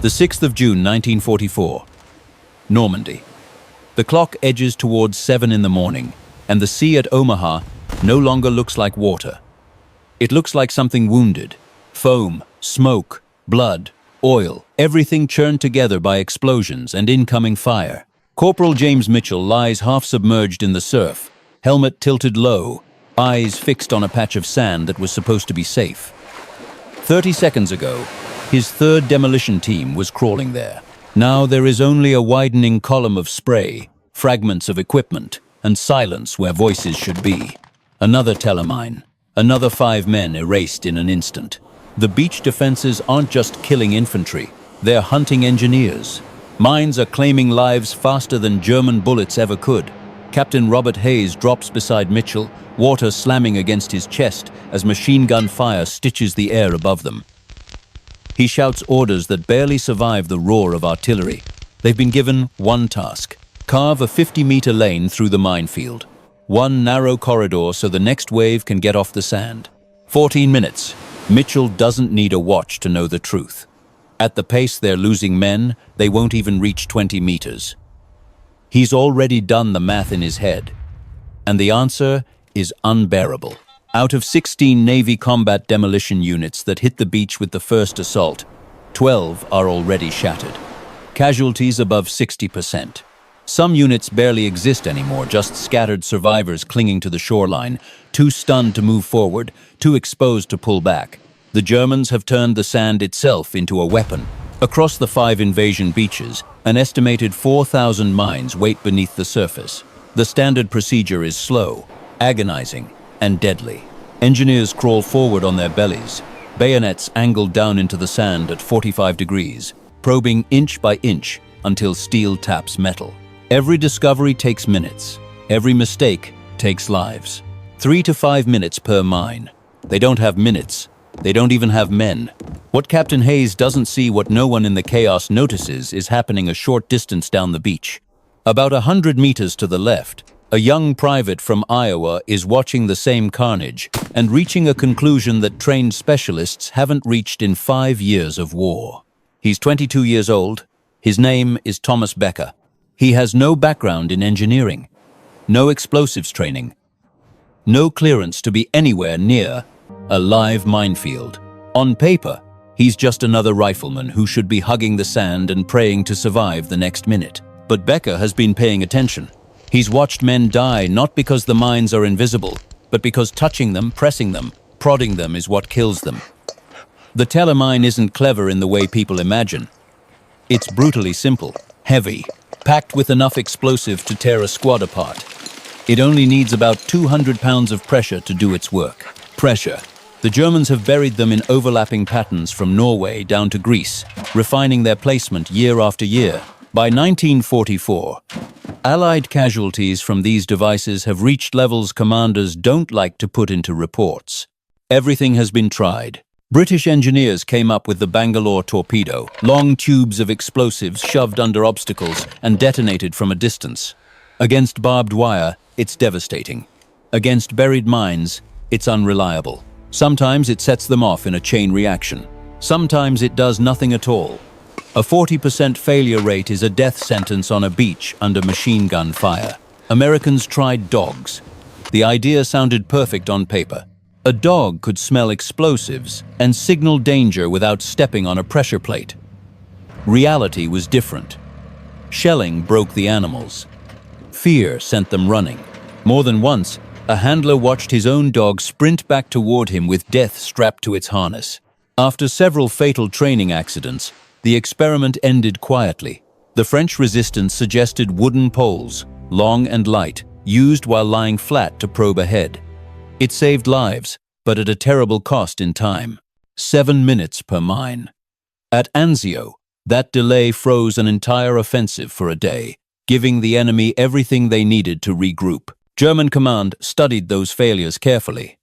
The 6th of June 1944. Normandy. The clock edges towards 7 in the morning, and the sea at Omaha no longer looks like water. It looks like something wounded. Foam, smoke, blood, oil, everything churned together by explosions and incoming fire. Corporal James Mitchell lies half-submerged in the surf, helmet tilted low, eyes fixed on a patch of sand that was supposed to be safe. 30 seconds ago, his third demolition team was crawling there. Now there is only a widening column of spray, fragments of equipment, and silence where voices should be. Another telemine, another 5 men erased in an instant. The beach defenses aren't just killing infantry, they're hunting engineers. Mines are claiming lives faster than German bullets ever could. Captain Robert Hayes drops beside Mitchell, water slamming against his chest as machine gun fire stitches the air above them. He shouts orders that barely survive the roar of artillery. They've been given one task: carve a 50-meter lane through the minefield. One narrow corridor so the next wave can get off the sand. 14 minutes. Mitchell doesn't need a watch to know the truth. At the pace they're losing men, they won't even reach 20 meters. He's already done the math in his head. And the answer is unbearable. Out of 16 Navy combat demolition units that hit the beach with the first assault, 12 are already shattered. Casualties above 60%. Some units barely exist anymore, just scattered survivors clinging to the shoreline, too stunned to move forward, too exposed to pull back. The Germans have turned the sand itself into a weapon. Across the 5 invasion beaches, an estimated 4,000 mines wait beneath the surface. The standard procedure is slow, agonizing, and deadly. Engineers crawl forward on their bellies, bayonets angled down into the sand at 45 degrees, probing inch by inch until steel taps metal. Every discovery takes minutes. Every mistake takes lives. 3 to 5 minutes per mine. They don't have minutes. They don't even have men. What Captain Hayes doesn't see, what no one in the chaos notices, is happening a short distance down the beach. About 100 meters to the left, a young private from Iowa is watching the same carnage and reaching a conclusion that trained specialists haven't reached in 5 years of war. He's 22 years old. His name is Thomas Becker. He has no background in engineering, no explosives training, no clearance to be anywhere near a live minefield. On paper, he's just another rifleman who should be hugging the sand and praying to survive the next minute. But Becker has been paying attention. He's watched men die not because the mines are invisible, but because touching them, pressing them, prodding them is what kills them. The telemine isn't clever in the way people imagine. It's brutally simple, heavy, packed with enough explosive to tear a squad apart. It only needs about 200 pounds of pressure to do its work. Pressure. The Germans have buried them in overlapping patterns from Norway down to Greece, refining their placement year after year. By 1944, Allied casualties from these devices have reached levels commanders don't like to put into reports. Everything has been tried. British engineers came up with the Bangalore torpedo, long tubes of explosives shoved under obstacles and detonated from a distance. Against barbed wire, it's devastating. Against buried mines, it's unreliable. Sometimes it sets them off in a chain reaction. Sometimes it does nothing at all. A 40% failure rate is a death sentence on a beach under machine gun fire. Americans tried dogs. The idea sounded perfect on paper. A dog could smell explosives and signal danger without stepping on a pressure plate. Reality was different. Shelling broke the animals. Fear sent them running. More than once, a handler watched his own dog sprint back toward him with death strapped to its harness. After several fatal training accidents, the experiment ended quietly. The French resistance suggested wooden poles, long and light, used while lying flat to probe ahead. It saved lives, but at a terrible cost in time. 7 minutes per mine. At Anzio, that delay froze an entire offensive for a day, giving the enemy everything they needed to regroup. German command studied those failures carefully.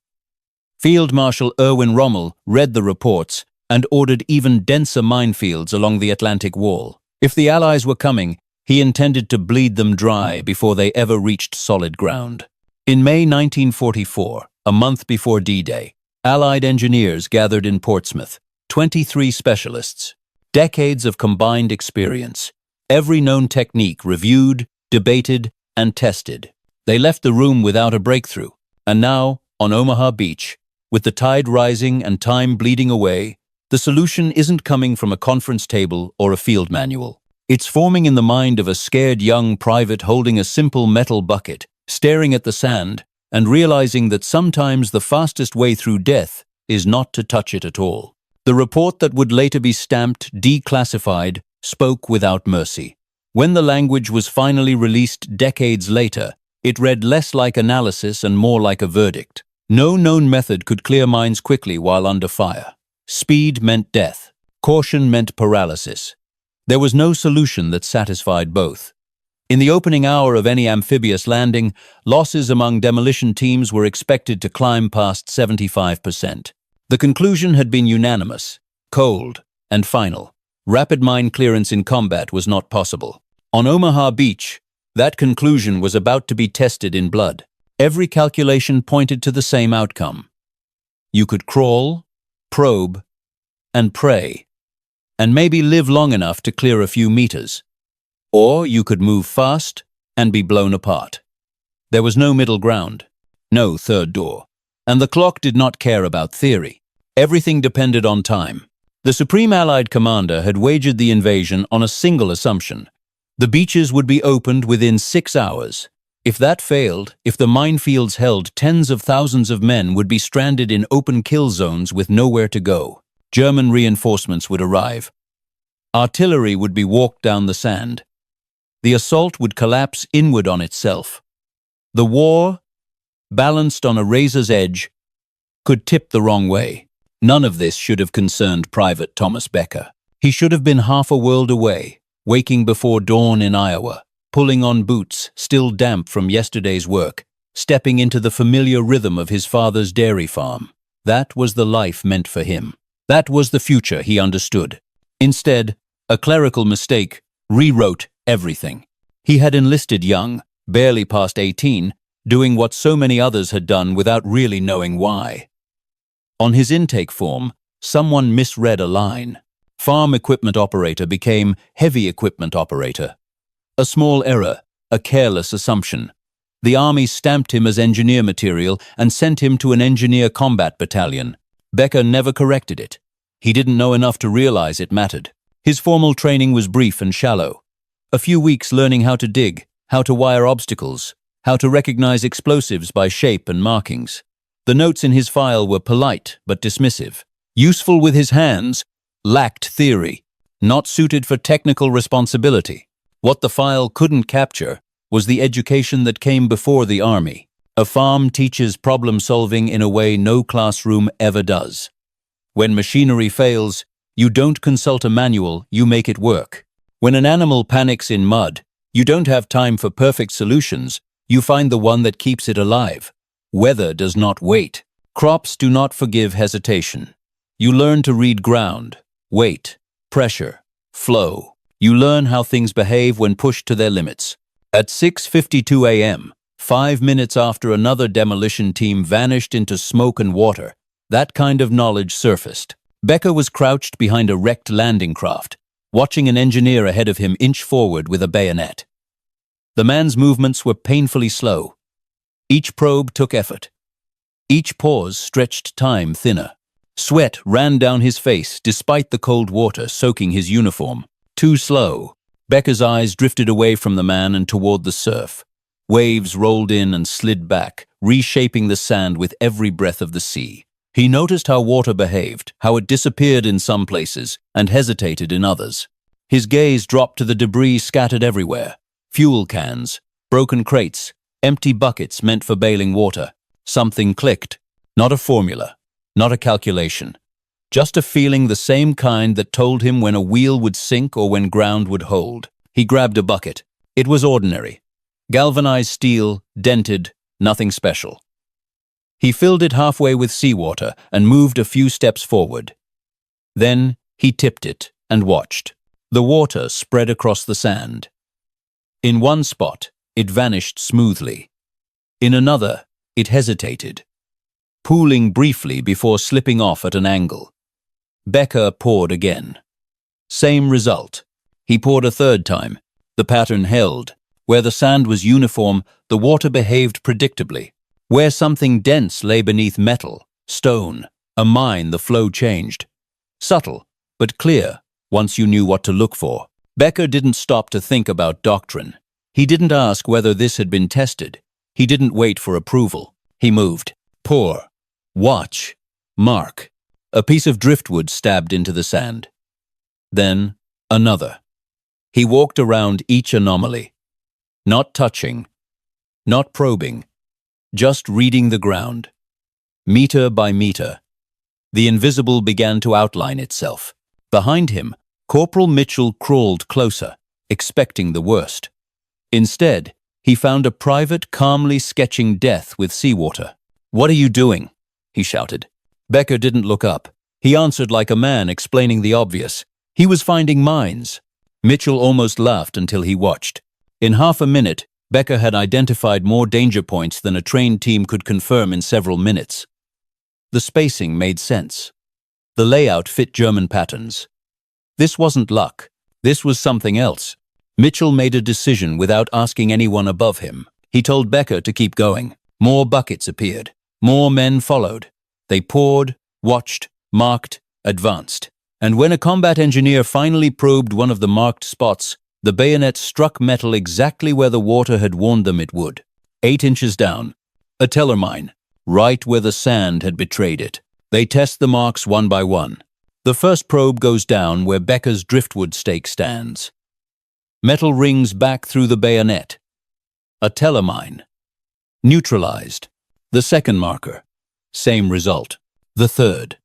Field Marshal Erwin Rommel read the reports and ordered even denser minefields along the Atlantic Wall. If the Allies were coming, he intended to bleed them dry before they ever reached solid ground. In May 1944, a month before D-Day, Allied engineers gathered in Portsmouth, 23 specialists. Decades of combined experience. Every known technique reviewed, debated, and tested. They left the room without a breakthrough. And now, on Omaha Beach, with the tide rising and time bleeding away, the solution isn't coming from a conference table or a field manual. It's forming in the mind of a scared young private holding a simple metal bucket, staring at the sand, and realizing that sometimes the fastest way through death is not to touch it at all. The report that would later be stamped declassified spoke without mercy. When the language was finally released decades later, it read less like analysis and more like a verdict. No known method could clear minds quickly while under fire. Speed meant death. Caution meant paralysis. There was no solution that satisfied both. In the opening hour of any amphibious landing, losses among demolition teams were expected to climb past 75%. The conclusion had been unanimous, cold, and final. Rapid mine clearance in combat was not possible. On Omaha Beach, that conclusion was about to be tested in blood. Every calculation pointed to the same outcome. You could crawl, probe, and pray, and maybe live long enough to clear a few meters. Or you could move fast and be blown apart. There was no middle ground, no third door, and the clock did not care about theory. Everything depended on time. The Supreme Allied Commander had wagered the invasion on a single assumption. The beaches would be opened within 6 hours. If that failed, if the minefields held, tens of thousands of men would be stranded in open kill zones with nowhere to go. German reinforcements would arrive. Artillery would be walked down the sand. The assault would collapse inward on itself. The war, balanced on a razor's edge, could tip the wrong way. None of this should have concerned Private Thomas Becker. He should have been half a world away, waking before dawn in Iowa, pulling on boots still damp from yesterday's work, stepping into the familiar rhythm of his father's dairy farm. That was the life meant for him. That was the future he understood. Instead, a clerical mistake rewrote everything. He had enlisted young, barely past 18, doing what so many others had done without really knowing why. On his intake form, someone misread a line. Farm equipment operator became heavy equipment operator. A small error, a careless assumption. The Army stamped him as engineer material and sent him to an engineer combat battalion. Becker never corrected it. He didn't know enough to realize it mattered. His formal training was brief and shallow. A few weeks learning how to dig, how to wire obstacles, how to recognize explosives by shape and markings. The notes in his file were polite but dismissive. Useful with his hands, lacked theory, not suited for technical responsibility. What the file couldn't capture was the education that came before the Army. A farm teaches problem-solving in a way no classroom ever does. When machinery fails, you don't consult a manual, you make it work. When an animal panics in mud, you don't have time for perfect solutions, you find the one that keeps it alive. Weather does not wait. Crops do not forgive hesitation. You learn to read ground, weight, pressure, flow. You learn how things behave when pushed to their limits. At 6:52 a.m., 5 minutes after another demolition team vanished into smoke and water, that kind of knowledge surfaced. Becker was crouched behind a wrecked landing craft, watching an engineer ahead of him inch forward with a bayonet. The man's movements were painfully slow. Each probe took effort. Each pause stretched time thinner. Sweat ran down his face despite the cold water soaking his uniform. Too slow. Becker's eyes drifted away from the man and toward the surf. Waves rolled in and slid back, reshaping the sand with every breath of the sea. He noticed how water behaved, how it disappeared in some places and hesitated in others. His gaze dropped to the debris scattered everywhere. Fuel cans, broken crates, empty buckets meant for bailing water. Something clicked. Not a formula, not a calculation. Just a feeling the same kind that told him when a wheel would sink or when ground would hold. He grabbed a bucket. It was ordinary. Galvanized steel, dented, nothing special. He filled it halfway with seawater and moved a few steps forward. Then he tipped it and watched. The water spread across the sand. In one spot, it vanished smoothly. In another, it hesitated, pooling briefly before slipping off at an angle. Becker poured again. Same result. He poured a third time. The pattern held. Where the sand was uniform, the water behaved predictably. Where something dense lay beneath metal, stone, a mine, the flow changed. Subtle, but clear, once you knew what to look for. Becker didn't stop to think about doctrine. He didn't ask whether this had been tested. He didn't wait for approval. He moved. Pour. Watch. Mark. A piece of driftwood stabbed into the sand. Then, another. He walked around each anomaly. Not touching. Not probing. Just reading the ground. Meter by meter. The invisible began to outline itself. Behind him, Corporal Mitchell crawled closer, expecting the worst. Instead, he found a private calmly sketching death with seawater. "What are you doing?" he shouted. Becker didn't look up. He answered like a man explaining the obvious. He was finding mines. Mitchell almost laughed until he watched. In half a minute, Becker had identified more danger points than a trained team could confirm in several minutes. The spacing made sense. The layout fit German patterns. This wasn't luck. This was something else. Mitchell made a decision without asking anyone above him. He told Becker to keep going. More buckets appeared. More men followed. They poured, watched, marked, advanced. And when a combat engineer finally probed one of the marked spots, the bayonet struck metal exactly where the water had warned them it would. 8 inches down. A teller mine, right where the sand had betrayed it. They test the marks one by one. The first probe goes down where Becker's driftwood stake stands. Metal rings back through the bayonet. A teller mine. Neutralized. The second marker. Same result. The third.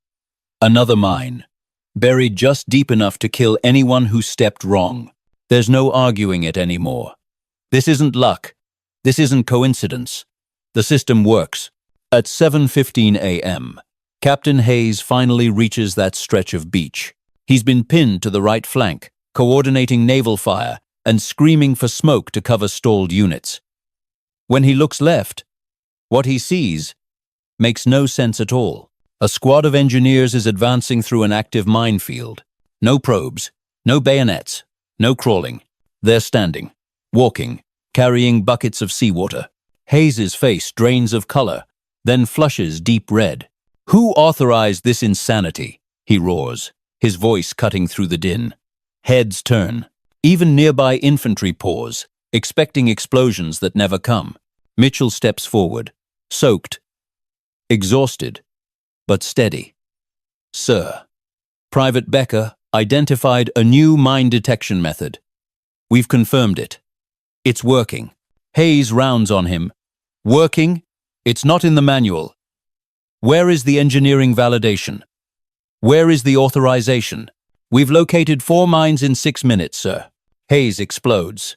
Another mine. Buried just deep enough to kill anyone who stepped wrong. There's no arguing it anymore. This isn't luck. This isn't coincidence. The system works. At 7:15 a.m., Captain Hayes finally reaches that stretch of beach. He's been pinned to the right flank, coordinating naval fire and screaming for smoke to cover stalled units. When he looks left, what he sees makes no sense at all. A squad of engineers is advancing through an active minefield. No probes, no bayonets, no crawling. They're standing, walking, carrying buckets of seawater. Hayes's face drains of color, then flushes deep red. "Who authorized this insanity?" he roars, his voice cutting through the din. Heads turn. Even nearby infantry pause, expecting explosions that never come. Mitchell steps forward, soaked, exhausted, but steady. "Sir, Private Becker identified a new mine detection method. We've confirmed it. It's working." Hayes rounds on him. "Working? It's not in the manual. Where is the engineering validation? Where is the authorization? We've located 4 mines in 6 minutes, sir." Hayes explodes.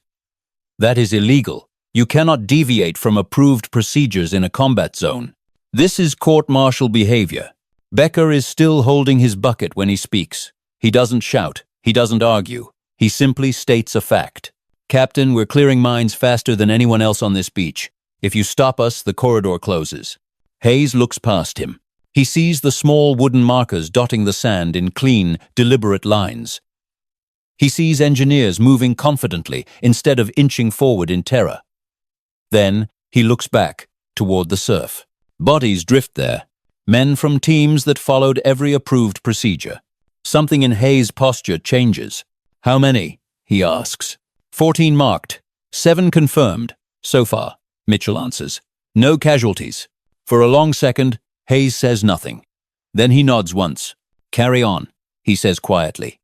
"That is illegal. You cannot deviate from approved procedures in a combat zone. This is court-martial behavior." Becker is still holding his bucket when he speaks. He doesn't shout. He doesn't argue. He simply states a fact. "Captain, we're clearing mines faster than anyone else on this beach. If you stop us, the corridor closes." Hayes looks past him. He sees the small wooden markers dotting the sand in clean, deliberate lines. He sees engineers moving confidently instead of inching forward in terror. Then he looks back, toward the surf. Bodies drift there. Men from teams that followed every approved procedure. Something in Hayes' posture changes. "How many?" he asks. 14 marked. 7 confirmed. So far, Mitchell answers. "No casualties." For a long second, Hayes says nothing. Then he nods once. "Carry on," he says quietly.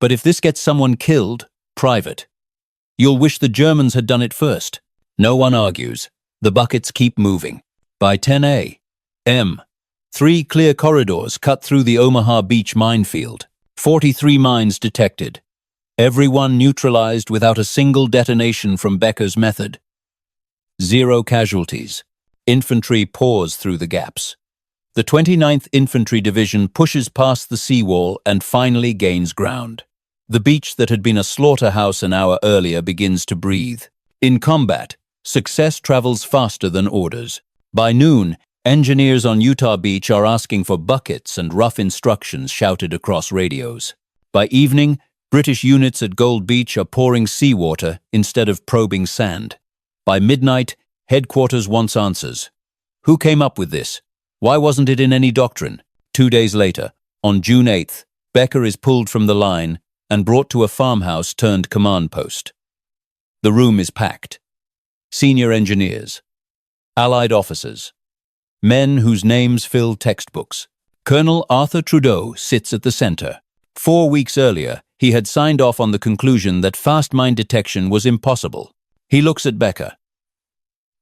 "But if this gets someone killed, Private, you'll wish the Germans had done it first." No one argues. The buckets keep moving. By 10 a.m., 3 clear corridors cut through the Omaha Beach minefield. 43 mines detected. Everyone neutralized without a single detonation from Becker's method. 0 casualties. Infantry pours through the gaps. The 29th Infantry Division pushes past the seawall and finally gains ground. The beach that had been a slaughterhouse an hour earlier begins to breathe. In combat, success travels faster than orders. By noon, engineers on Utah Beach are asking for buckets and rough instructions shouted across radios. By evening, British units at Gold Beach are pouring seawater instead of probing sand. By midnight, headquarters wants answers. Who came up with this? Why wasn't it in any doctrine? 2 days later, on June 8th, Becker is pulled from the line and brought to a farmhouse turned command post. The room is packed. Senior engineers, Allied officers, men whose names fill textbooks. Colonel Arthur Trudeau sits at the center. 4 weeks earlier, he had signed off on the conclusion that fast mine detection was impossible. He looks at Becker.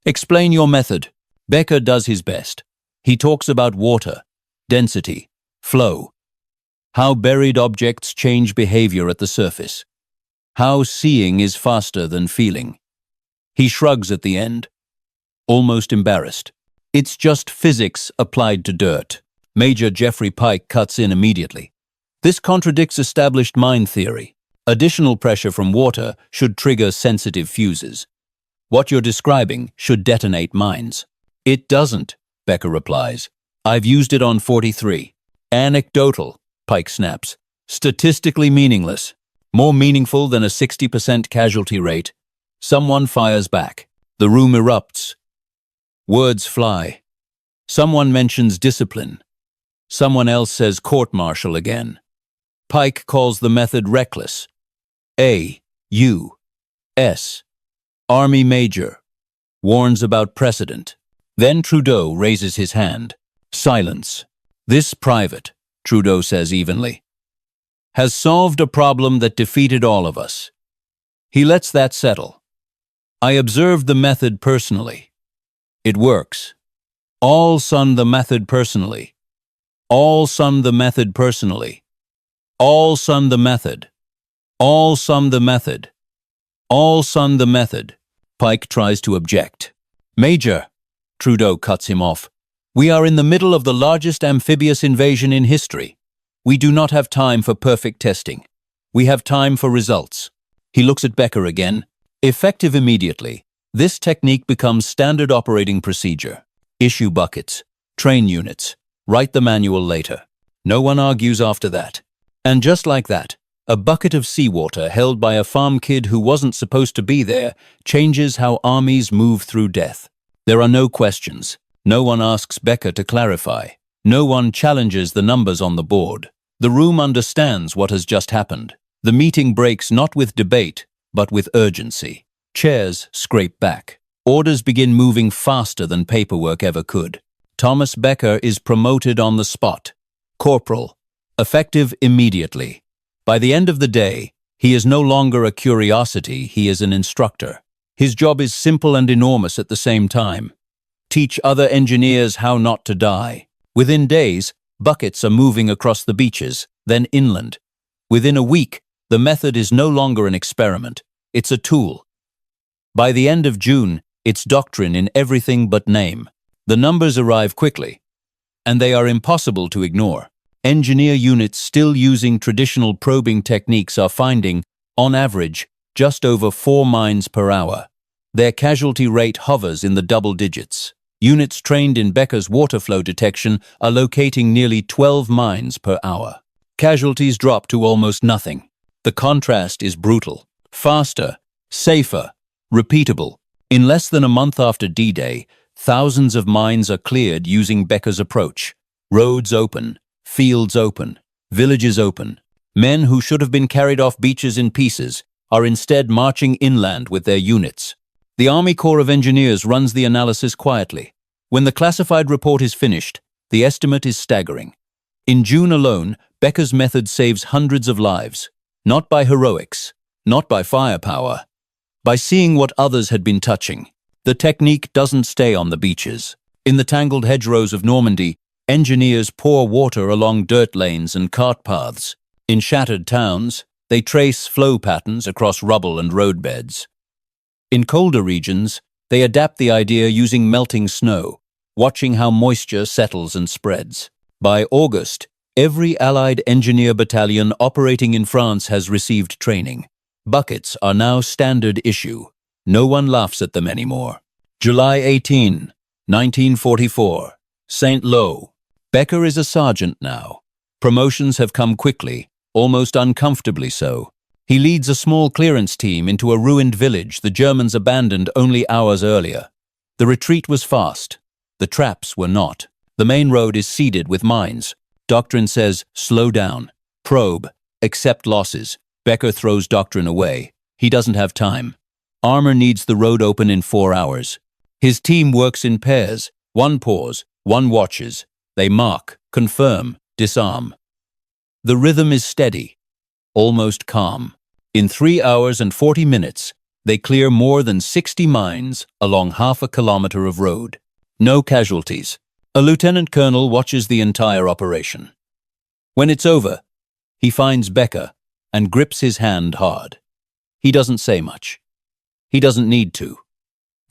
Explain your method. Becker does his best. He talks about water, density, flow, how buried objects change behavior at the surface, how seeing is faster than feeling. He shrugs at the end, almost embarrassed. It's just physics applied to dirt. Major Jeffrey Pike cuts in immediately. This contradicts established mine theory. Additional pressure from water should trigger sensitive fuses. What you're describing should detonate mines. It doesn't, Becker replies. I've used it on 43. Anecdotal, Pike snaps. Statistically meaningless. More meaningful than a 60% casualty rate. Someone fires back. The room erupts. Words fly. Someone mentions discipline. Someone else says court-martial again. Pike calls the method reckless. A.U.S. Army Major. Warns about precedent. Then Trudeau raises his hand. Silence. This private, Trudeau says evenly, has solved a problem that defeated all of us. He lets that settle. I observed the method personally. It works. All son the method personally. All son the method personally. All son the method. All son the method. All son the method. Pike tries to object. Major, Trudeau cuts him off. We are in the middle of the largest amphibious invasion in history. We do not have time for perfect testing. We have time for results. He looks at Becker again. Effective immediately, this technique becomes standard operating procedure. Issue buckets, train units, write the manual later. No one argues after that. And just like that, a bucket of seawater held by a farm kid who wasn't supposed to be there changes how armies move through death. There are no questions. No one asks Becker to clarify. No one challenges the numbers on the board. The room understands what has just happened. The meeting breaks not with debate, but with urgency. Chairs scrape back. Orders begin moving faster than paperwork ever could. Thomas Becker is promoted on the spot. Corporal. Effective immediately. By the end of the day, he is no longer a curiosity, he is an instructor. His job is simple and enormous at the same time. Teach other engineers how not to die. Within days, buckets are moving across the beaches, then inland. Within a week, the method is no longer an experiment. It's a tool. By the end of June, it's doctrine in everything but name. The numbers arrive quickly, and they are impossible to ignore. Engineer units still using traditional probing techniques are finding, on average, just over 4 mines per hour. Their casualty rate hovers in the double digits. Units trained in Becker's water flow detection are locating nearly 12 mines per hour. Casualties drop to almost nothing. The contrast is brutal. Faster, safer, repeatable. In less than a month after D-Day, thousands of mines are cleared using Becker's approach. Roads open, fields open, villages open. Men who should have been carried off beaches in pieces are instead marching inland with their units. The Army Corps of Engineers runs the analysis quietly. When the classified report is finished, the estimate is staggering. In June alone, Becker's method saves hundreds of lives. Not by heroics, not by firepower, by seeing what others had been touching. The technique doesn't stay on the beaches. In the tangled hedgerows of Normandy, engineers pour water along dirt lanes and cart paths. In shattered towns, they trace flow patterns across rubble and roadbeds. In colder regions, they adapt the idea using melting snow, watching how moisture settles and spreads. By August, every Allied engineer battalion operating in France has received training. Buckets are now standard issue. No one laughs at them anymore. July 18, 1944. St. Lo. Becker is a sergeant now. Promotions have come quickly. almost uncomfortably so. He leads a small clearance team into a ruined village the Germans abandoned only hours earlier. The retreat was fast. The traps were not. The main road is seeded with mines. Doctrine says, slow down, probe, accept losses. Becker throws Doctrine away. He doesn't have time. Armour needs the road open in 4 hours. His team works in pairs. One pause, one watches. They mark, confirm, disarm. The rhythm is steady, almost calm. In 3 hours and 40 minutes, they clear more than 60 mines along half a kilometer of road. No casualties. A lieutenant colonel watches the entire operation. When it's over, he finds Becker and grips his hand hard. He doesn't say much. He doesn't need to.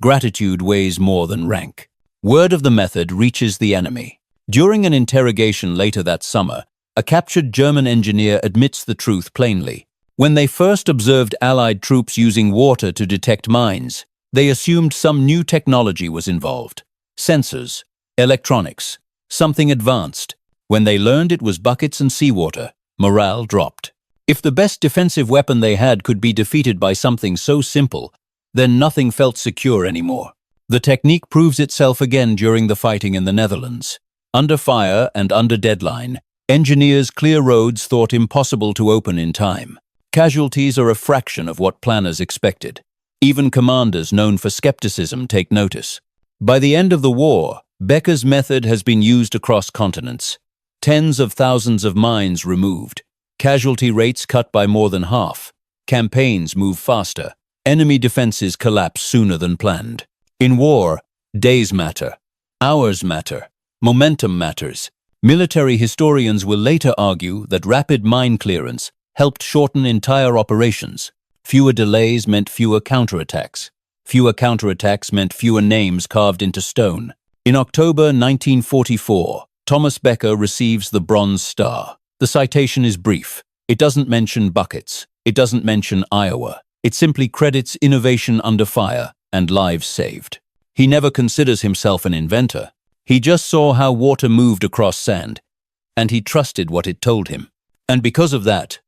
Gratitude weighs more than rank. Word of the method reaches the enemy. During an interrogation later that summer, a captured German engineer admits the truth plainly. When they first observed Allied troops using water to detect mines, they assumed some new technology was involved. Sensors, electronics, something advanced. When they learned it was buckets and seawater, morale dropped. If the best defensive weapon they had could be defeated by something so simple, then nothing felt secure anymore. The technique proves itself again during the fighting in the Netherlands. Under fire and under deadline, engineers clear roads thought impossible to open in time. Casualties are a fraction of what planners expected. Even commanders known for skepticism take notice. By the end of the war, Becker's method has been used across continents. Tens of thousands of mines removed. Casualty rates cut by more than half. Campaigns move faster. Enemy defenses collapse sooner than planned. In war, days matter. Hours matter. Momentum matters. Military historians will later argue that rapid mine clearance helped shorten entire operations. Fewer delays meant fewer counterattacks. Fewer counterattacks meant fewer names carved into stone. In October 1944, Thomas Becker receives the Bronze Star. The citation is brief. It doesn't mention buckets. It doesn't mention Iowa. It simply credits innovation under fire and lives saved. He never considers himself an inventor. He just saw how water moved across sand, and he trusted what it told him. And because of that,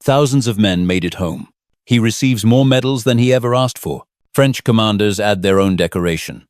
thousands of men made it home. He receives more medals than he ever asked for. French commanders add their own decoration.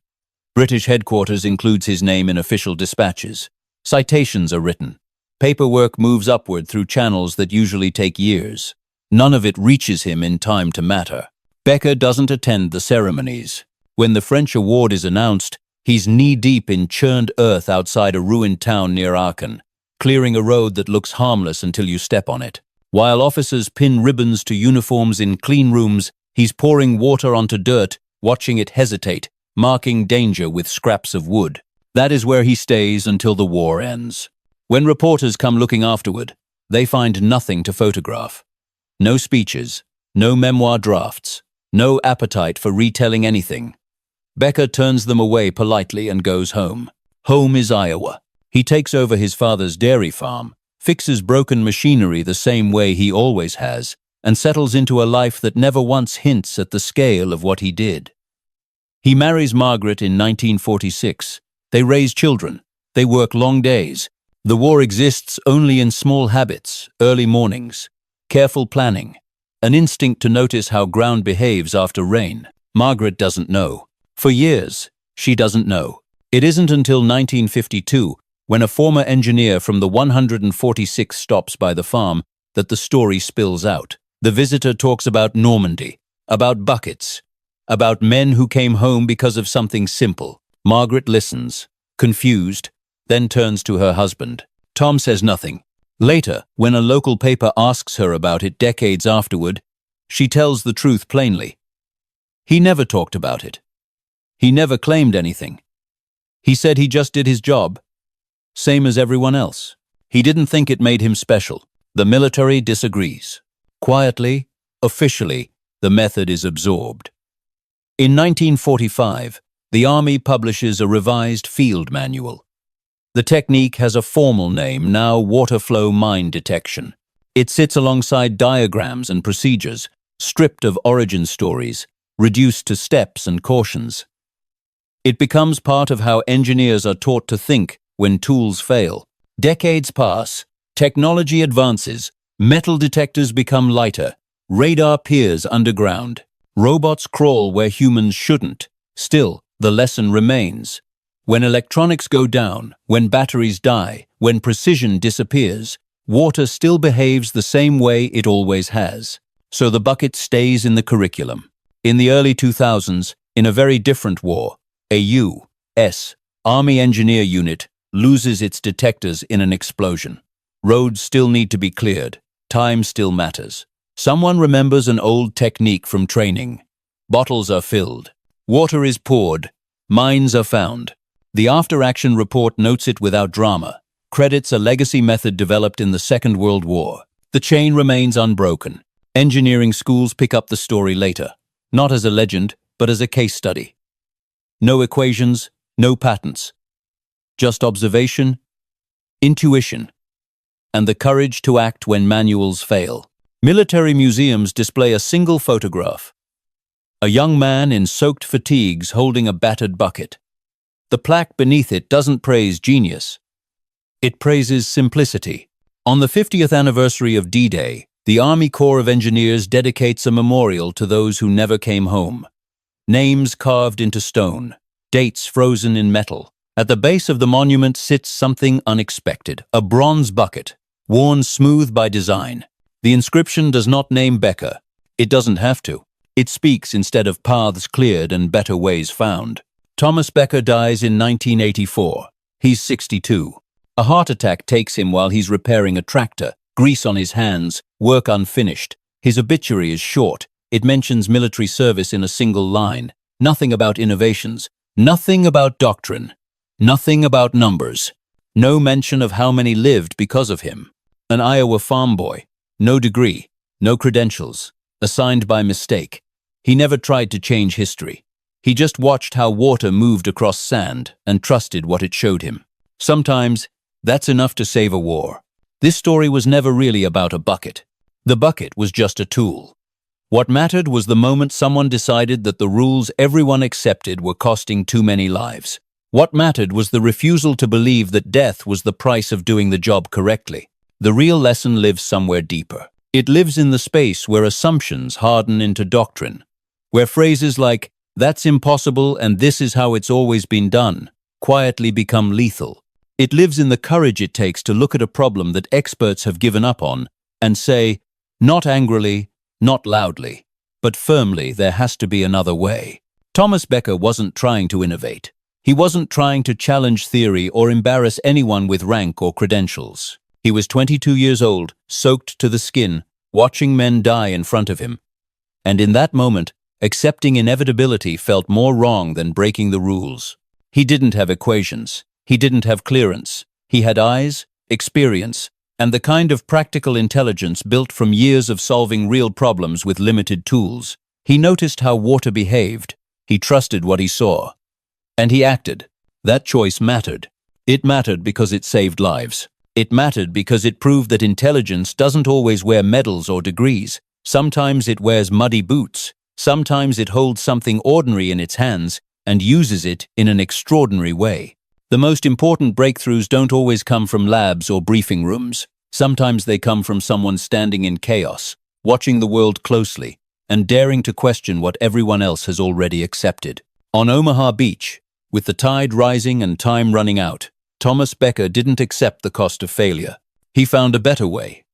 British headquarters includes his name in official dispatches. Citations are written. Paperwork moves upward through channels that usually take years. None of it reaches him in time to matter. Becker doesn't attend the ceremonies. When the French award is announced, he's knee-deep in churned earth outside a ruined town near Aachen, clearing a road that looks harmless until you step on it. While officers pin ribbons to uniforms in clean rooms, he's pouring water onto dirt, watching it hesitate, marking danger with scraps of wood. That is where he stays until the war ends. When reporters come looking afterward, they find nothing to photograph. No speeches, no memoir drafts, no appetite for retelling anything. Becker turns them away politely and goes home. Home is Iowa. He takes over his father's dairy farm, fixes broken machinery the same way he always has, and settles into a life that never once hints at the scale of what he did. He marries Margaret in 1946. They raise children. They work long days. The war exists only in small habits, early mornings, careful planning, an instinct to notice how ground behaves after rain. Margaret doesn't know. For years, she doesn't know. It isn't until 1952, when a former engineer from the 146 stops by the farm, that the story spills out. The visitor talks about Normandy, about buckets, about men who came home because of something simple. Margaret listens, confused, then turns to her husband. Tom says nothing. Later, when a local paper asks her about it decades afterward, she tells the truth plainly. He never talked about it. He never claimed anything. He said he just did his job, same as everyone else. He didn't think it made him special. The military disagrees. Quietly, officially, the method is absorbed. In 1945, the Army publishes a revised field manual. The technique has a formal name, now water flow mine detection. It sits alongside diagrams and procedures, stripped of origin stories, reduced to steps and cautions. It becomes part of how engineers are taught to think when tools fail. Decades pass, technology advances, Metal detectors become lighter. Radar peers underground. Robots crawl where humans shouldn't. Still, the lesson remains. When electronics go down, when batteries die, when precision disappears, water still behaves the same way it always has. So the bucket stays in the curriculum. In the early 2000s, in a very different war, a U.S. Army engineer unit loses its detectors in an explosion. Roads still need to be cleared. Time still matters. Someone remembers an old technique from training. Bottles are filled. Water is poured. Mines are found. The after-action report notes it without drama. Credits a legacy method developed in the Second World War. The chain remains unbroken. Engineering schools pick up the story later, not as a legend, but as a case study. No equations, no patents. Just observation, intuition, and the courage to act when manuals fail. Military museums display a single photograph. A young man in soaked fatigues holding a battered bucket. The plaque beneath it doesn't praise genius. It praises simplicity. On the 50th anniversary of D-Day, the Army Corps of Engineers dedicates a memorial to those who never came home. Names carved into stone, dates frozen in metal. At the base of the monument sits something unexpected, a bronze bucket, worn smooth by design. The inscription does not name Becker. It doesn't have to. It speaks instead of paths cleared and better ways found. Thomas Becker dies in 1984. He's 62. A heart attack takes him while he's repairing a tractor, grease on his hands, work unfinished. His obituary is short. It mentions military service in a single line. Nothing about innovations. Nothing about doctrine. Nothing about numbers. No mention of how many lived because of him. An Iowa farm boy. No degree. No credentials. Assigned by mistake. He never tried to change history. He just watched how water moved across sand and trusted what it showed him. Sometimes, that's enough to save a war. This story was never really about a bucket. The bucket was just a tool. What mattered was the moment someone decided that the rules everyone accepted were costing too many lives. What mattered was the refusal to believe that death was the price of doing the job correctly. The real lesson lives somewhere deeper. It lives in the space where assumptions harden into doctrine, where phrases like, "That's impossible and this is how it's always been done," quietly become lethal. It lives in the courage it takes to look at a problem that experts have given up on and say, not angrily, not loudly, but firmly, there has to be another way. Thomas Becker wasn't trying to innovate. He wasn't trying to challenge theory or embarrass anyone with rank or credentials. He was 22 years old, soaked to the skin, watching men die in front of him. And in that moment, accepting inevitability felt more wrong than breaking the rules. He didn't have equations. He didn't have clearance. He had eyes, experience, and the kind of practical intelligence built from years of solving real problems with limited tools. He noticed how water behaved. He trusted what he saw. And he acted. That choice mattered. It mattered because it saved lives. It mattered because it proved that intelligence doesn't always wear medals or degrees. Sometimes it wears muddy boots. Sometimes it holds something ordinary in its hands and uses it in an extraordinary way. The most important breakthroughs don't always come from labs or briefing rooms. Sometimes they come from someone standing in chaos, watching the world closely, and daring to question what everyone else has already accepted. On Omaha Beach, with the tide rising and time running out, Thomas Becker didn't accept the cost of failure. He found a better way.